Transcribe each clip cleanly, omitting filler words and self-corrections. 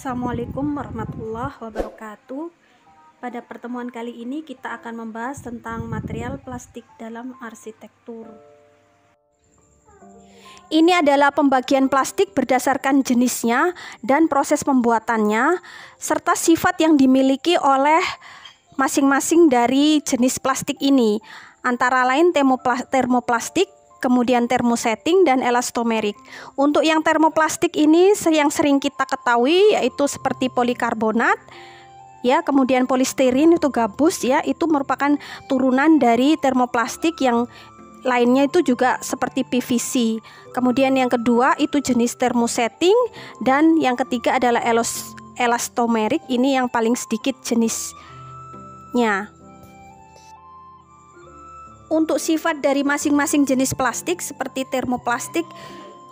Assalamualaikum warahmatullahi wabarakatuh. Pada pertemuan kali ini kita akan membahas tentang material plastik dalam arsitektur. Ini adalah pembagian plastik berdasarkan jenisnya dan proses pembuatannya, serta sifat yang dimiliki oleh masing-masing dari jenis plastik ini, antara lain termoplastik, kemudian termosetting dan elastomerik. Untuk yang termoplastik ini yang sering kita ketahui yaitu seperti polikarbonat, ya, kemudian polistirin itu gabus, ya, itu merupakan turunan dari termoplastik. Yang lainnya itu juga seperti PVC. Kemudian yang kedua itu jenis termosetting, dan yang ketiga adalah elastomerik. Ini yang paling sedikit jenisnya. Untuk sifat dari masing-masing jenis plastik seperti termoplastik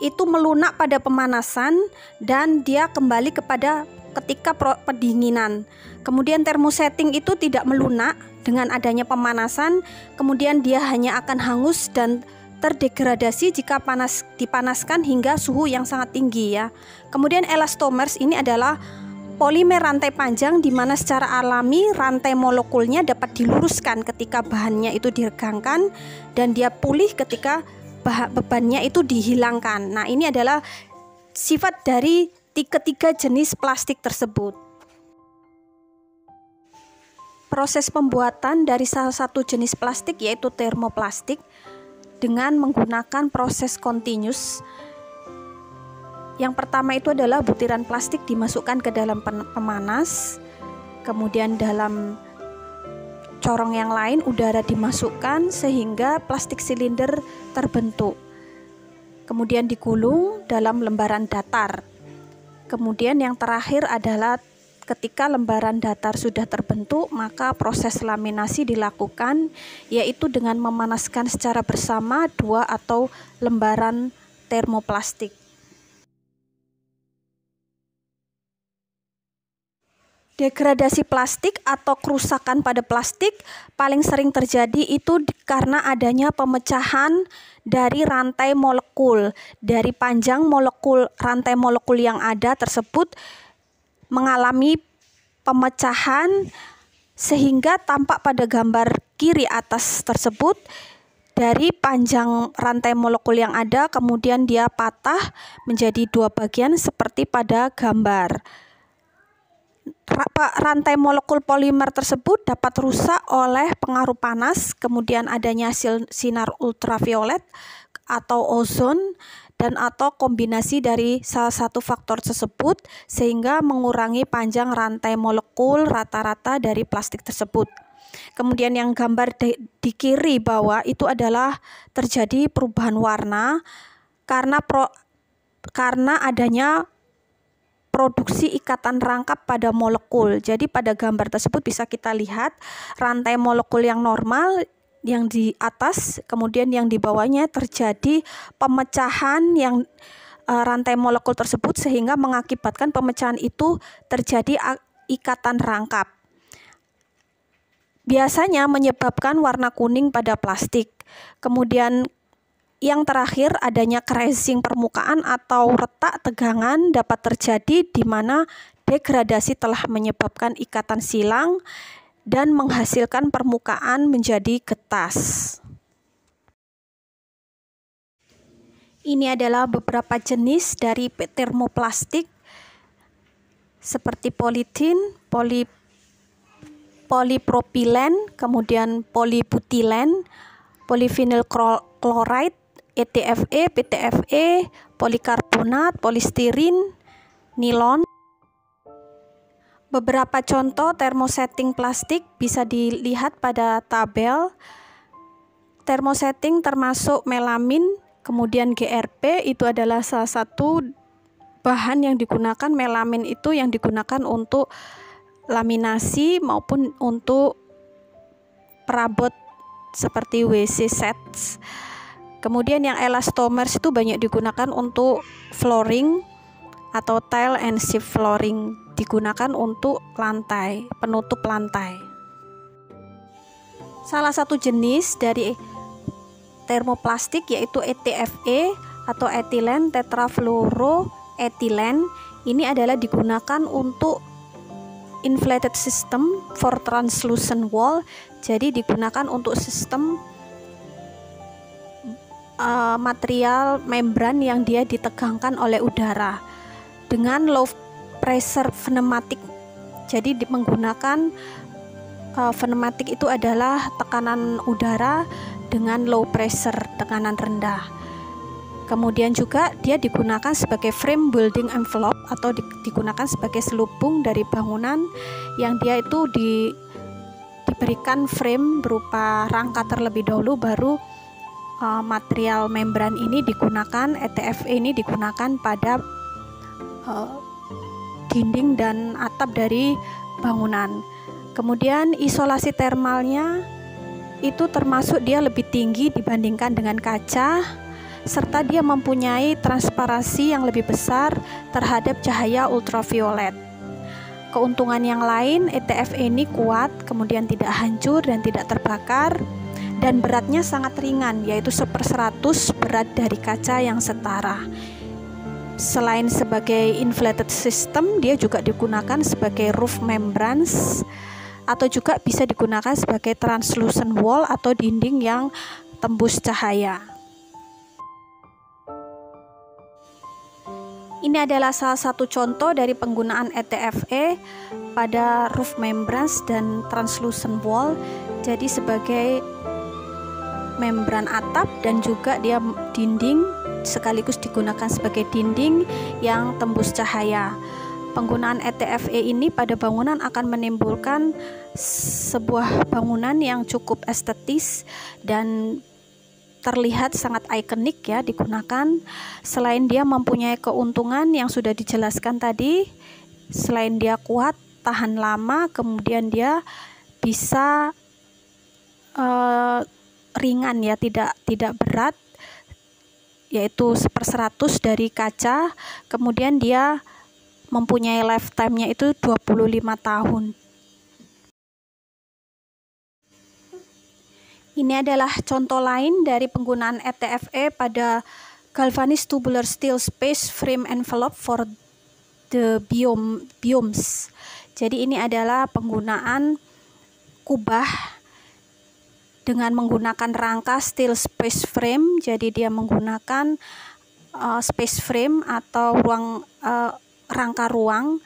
itu melunak pada pemanasan dan dia kembali kepada ketika pendinginan. Kemudian termosetting itu tidak melunak dengan adanya pemanasan, kemudian dia hanya akan hangus dan terdegradasi jika dipanaskan hingga suhu yang sangat tinggi, ya. Kemudian elastomers ini adalah polimer rantai panjang di mana secara alami rantai molekulnya dapat diluruskan ketika bahannya itu diregangkan dan dia pulih ketika bebannya itu dihilangkan. Nah, ini adalah sifat dari ketiga jenis plastik tersebut. Proses pembuatan dari salah satu jenis plastik yaitu termoplastik dengan menggunakan proses continuous. Yang pertama itu adalah butiran plastik dimasukkan ke dalam pemanas, kemudian dalam corong yang lain udara dimasukkan sehingga plastik silinder terbentuk, kemudian digulung dalam lembaran datar. Kemudian yang terakhir adalah ketika lembaran datar sudah terbentuk, maka proses laminasi dilakukan, yaitu dengan memanaskan secara bersama 2 atau lembaran termoplastik. Degradasi plastik atau kerusakan pada plastik paling sering terjadi itu karena adanya pemecahan dari rantai molekul. Dari panjang rantai molekul yang ada tersebut mengalami pemecahan sehingga tampak pada gambar kiri atas tersebut. Dari panjang rantai molekul yang ada kemudian dia patah menjadi 2 bagian seperti pada gambar. Rantai molekul polimer tersebut dapat rusak oleh pengaruh panas, kemudian adanya sinar ultraviolet atau ozon, dan atau kombinasi dari salah satu faktor tersebut sehingga mengurangi panjang rantai molekul rata-rata dari plastik tersebut. Kemudian yang gambar di kiri bawah itu adalah terjadi perubahan warna karena adanya produksi ikatan rangkap pada molekul. Jadi pada gambar tersebut bisa kita lihat rantai molekul yang normal yang di atas, kemudian yang di bawahnya terjadi pemecahan yang rantai molekul tersebut sehingga mengakibatkan pemecahan itu terjadi ikatan rangkap. Biasanya menyebabkan warna kuning pada plastik. Kemudian yang terakhir adanya cracking permukaan atau retak tegangan dapat terjadi di mana degradasi telah menyebabkan ikatan silang dan menghasilkan permukaan menjadi getas. Ini adalah beberapa jenis dari termoplastik seperti politin, polipropilen, kemudian polybutilen, polyvinyl chloride, ETFE, PTFE, polikarbonat, polistirin, nilon. Beberapa contoh termosetting plastik bisa dilihat pada tabel. Termosetting termasuk melamin, kemudian GRP itu adalah salah satu bahan yang digunakan. Melamin itu yang digunakan untuk laminasi maupun untuk perabot seperti WC sets. Kemudian yang elastomers itu banyak digunakan untuk flooring atau tile and sheet flooring, digunakan untuk lantai, penutup lantai. Salah satu jenis dari termoplastik yaitu ETFE atau etilen tetrafluoroetilen. Ini adalah digunakan untuk inflated system for translucent wall. Jadi digunakan untuk sistem material membran yang dia ditegangkan oleh udara dengan low pressure pneumatic. Jadi menggunakan pneumatic itu adalah tekanan udara dengan low pressure, tekanan rendah. Kemudian juga dia digunakan sebagai frame building envelope atau digunakan sebagai selubung dari bangunan yang dia itu diberikan frame berupa rangka terlebih dahulu, baru material membran ini digunakan, ETFE ini digunakan pada dinding dan atap dari bangunan. Kemudian isolasi termalnya itu termasuk dia lebih tinggi dibandingkan dengan kaca, serta dia mempunyai transparansi yang lebih besar terhadap cahaya ultraviolet. Keuntungan yang lain, ETFE ini kuat, kemudian tidak hancur dan tidak terbakar, dan beratnya sangat ringan, yaitu 1/100 berat dari kaca yang setara. Selain sebagai inflated system, dia juga digunakan sebagai roof membranes, atau juga bisa digunakan sebagai translucent wall atau dinding yang tembus cahaya. Ini adalah salah satu contoh dari penggunaan ETFE pada roof membranes dan translucent wall. Jadi sebagai membran atap dan juga dia dinding, sekaligus digunakan sebagai dinding yang tembus cahaya. Penggunaan ETFE ini pada bangunan akan menimbulkan sebuah bangunan yang cukup estetis dan terlihat sangat ikonik ya digunakan. Selain dia mempunyai keuntungan yang sudah dijelaskan tadi, selain dia kuat, tahan lama, kemudian dia bisa ringan ya, tidak berat, yaitu 1/100 dari kaca. Kemudian dia mempunyai lifetime-nya itu 25 tahun. Ini adalah contoh lain dari penggunaan ETFE pada galvanized tubular steel space frame envelope for the biomes. Jadi ini adalah penggunaan kubah dengan menggunakan rangka steel space frame. Jadi dia menggunakan space frame atau rangka ruang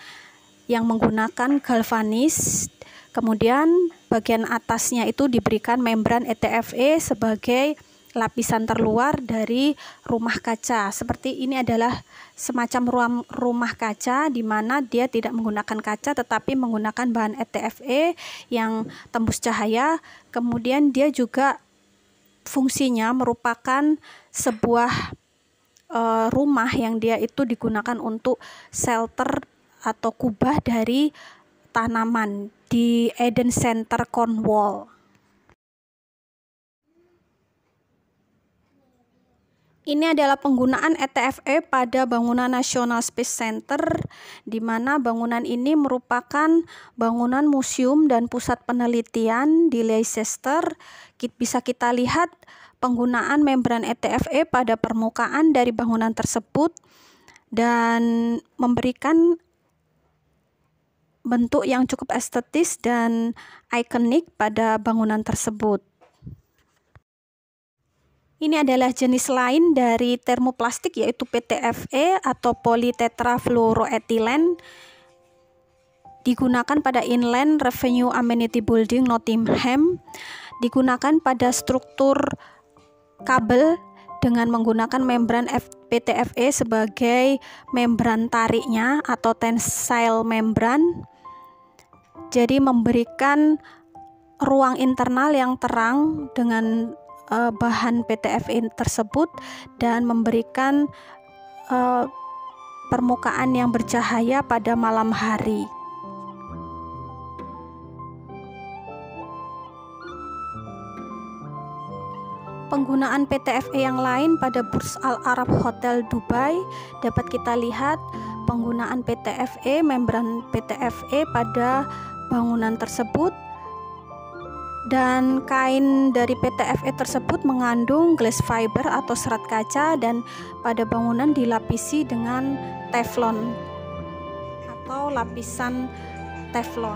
yang menggunakan galvanis. Kemudian bagian atasnya itu diberikan membran ETFE sebagai lapisan terluar dari rumah kaca. Seperti ini adalah semacam rumah kaca di mana dia tidak menggunakan kaca tetapi menggunakan bahan ETFE yang tembus cahaya. Kemudian dia juga fungsinya merupakan sebuah rumah yang dia itu digunakan untuk shelter atau kubah dari tanaman di Eden Center, Cornwall. Ini adalah penggunaan ETFE pada bangunan National Space Center, di mana bangunan ini merupakan bangunan museum dan pusat penelitian di Leicester. Bisa kita lihat penggunaan membran ETFE pada permukaan dari bangunan tersebut dan memberikan bentuk yang cukup estetis dan ikonik pada bangunan tersebut. Ini adalah jenis lain dari termoplastik, yaitu PTFE atau polytetrafluoroethylene, digunakan pada Inland Revenue Amenity Building Nottingham, digunakan pada struktur kabel dengan menggunakan membran PTFE sebagai membran tariknya atau tensile membran. Jadi memberikan ruang internal yang terang dengan bahan PTFE tersebut dan memberikan permukaan yang bercahaya pada malam hari. Penggunaan PTFE yang lain pada Burj Al Arab Hotel Dubai dapat kita lihat penggunaan PTFE, membran PTFE pada bangunan tersebut, dan kain dari PTFE tersebut mengandung glass fiber atau serat kaca dan pada bangunan dilapisi dengan teflon. atau lapisan teflon.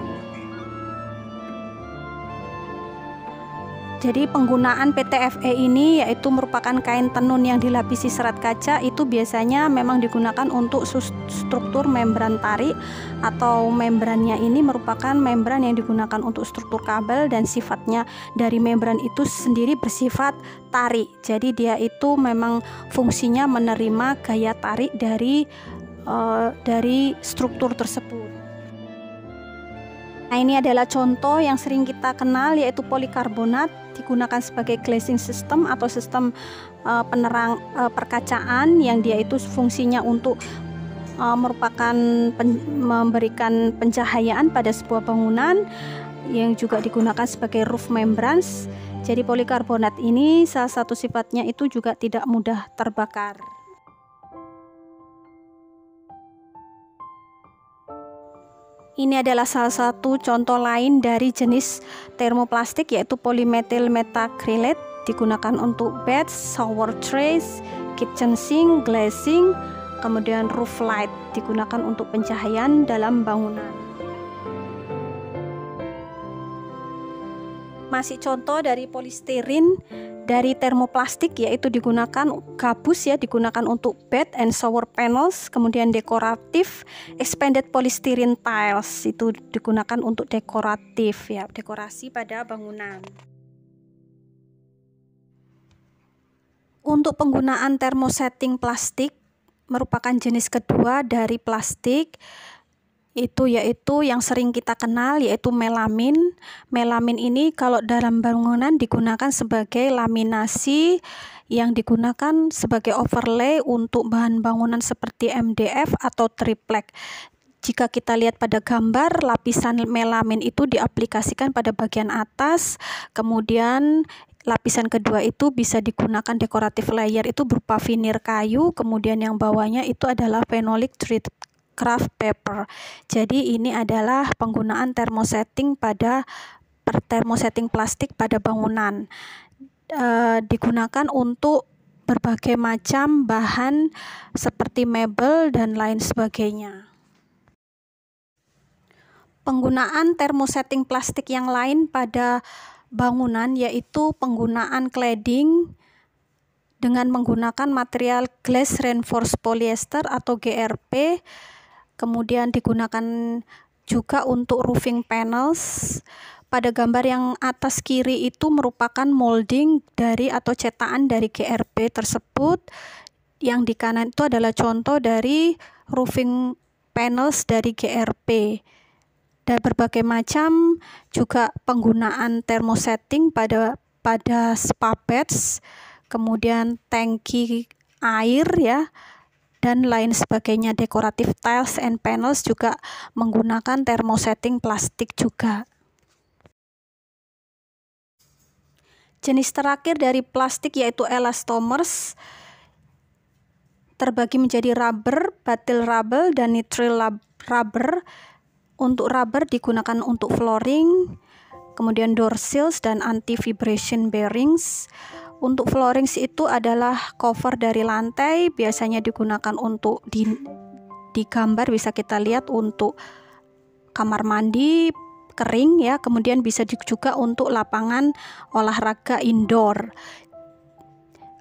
Jadi penggunaan PTFE ini yaitu merupakan kain tenun yang dilapisi serat kaca, itu biasanya memang digunakan untuk struktur membran tarik, atau membrannya ini merupakan membran yang digunakan untuk struktur kabel, dan sifatnya dari membran itu sendiri bersifat tarik. Jadi dia itu memang fungsinya menerima gaya tarik dari struktur tersebut. Nah, ini adalah contoh yang sering kita kenal, yaitu polikarbonat digunakan sebagai glazing system atau sistem penerang perkacaan, yang dia itu fungsinya untuk memberikan pencahayaan pada sebuah bangunan, yang juga digunakan sebagai roof membranes. Jadi polikarbonat ini salah satu sifatnya itu juga tidak mudah terbakar. Ini adalah salah satu contoh lain dari jenis termoplastik, yaitu polymethyl methacrylate, digunakan untuk beds, shower trays, kitchen sink, glazing, kemudian roof light, digunakan untuk pencahayaan dalam bangunan. Masih contoh dari polistirin dari termoplastik, yaitu digunakan gabus ya, digunakan untuk bed and shower panels, kemudian dekoratif expanded polystyrene tiles, itu digunakan untuk dekoratif ya, dekorasi pada bangunan. Untuk penggunaan thermosetting plastik merupakan jenis kedua dari plastik, itu yaitu yang sering kita kenal, yaitu melamin. Melamin ini kalau dalam bangunan digunakan sebagai laminasi, yang digunakan sebagai overlay untuk bahan bangunan seperti MDF atau triplek. Jika kita lihat pada gambar, lapisan melamin itu diaplikasikan pada bagian atas, kemudian lapisan kedua itu bisa digunakan dekoratif layer itu berupa veneer kayu, kemudian yang bawahnya itu adalah phenolic treated craft paper. Jadi ini adalah penggunaan thermosetting plastik pada bangunan. Digunakan untuk berbagai macam bahan seperti mebel dan lain sebagainya. Penggunaan thermosetting plastik yang lain pada bangunan yaitu penggunaan cladding dengan menggunakan material glass reinforced polyester atau GRP. Kemudian digunakan juga untuk roofing panels. Pada gambar yang atas kiri itu merupakan molding dari atau cetakan dari GRP tersebut. Yang di kanan itu adalah contoh dari roofing panels dari GRP. Dan berbagai macam juga penggunaan thermosetting pada spa beds, kemudian tangki air ya, dan lain sebagainya. Dekoratif tiles and panels juga menggunakan thermosetting plastik juga. Jenis terakhir dari plastik yaitu elastomers, terbagi menjadi rubber, butyl rubber, dan nitrile rubber. Untuk rubber digunakan untuk flooring, kemudian door sills dan anti vibration bearings. Untuk floorings itu adalah cover dari lantai, biasanya digunakan untuk di gambar bisa kita lihat untuk kamar mandi kering ya, kemudian bisa juga untuk lapangan olahraga indoor.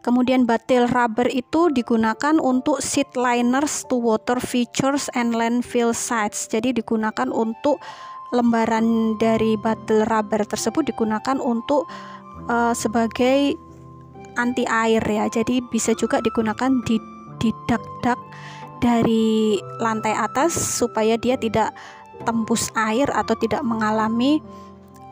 Kemudian butyl rubber itu digunakan untuk seat liners to water features and landfill sites. Jadi digunakan untuk lembaran dari butyl rubber tersebut digunakan untuk sebagai anti air ya, jadi bisa juga digunakan di dak-dak dari lantai atas supaya dia tidak tembus air atau tidak mengalami,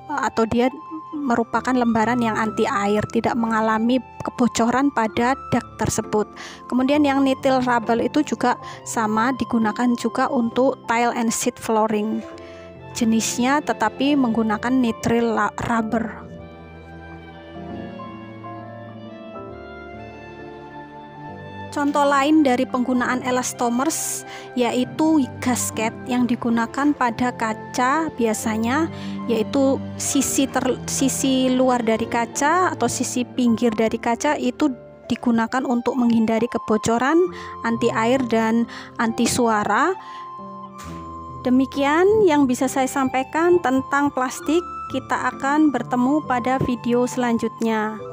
atau dia merupakan lembaran yang anti air, tidak mengalami kebocoran pada dak tersebut. Kemudian yang nitrile rubber itu juga sama, digunakan juga untuk tile and sheet flooring jenisnya, tetapi menggunakan nitrile rubber. Contoh lain dari penggunaan elastomers yaitu gasket yang digunakan pada kaca biasanya, yaitu sisi luar dari kaca atau sisi pinggir dari kaca itu digunakan untuk menghindari kebocoran, anti air dan anti suara. Demikian yang bisa saya sampaikan tentang plastik. Kita akan bertemu pada video selanjutnya.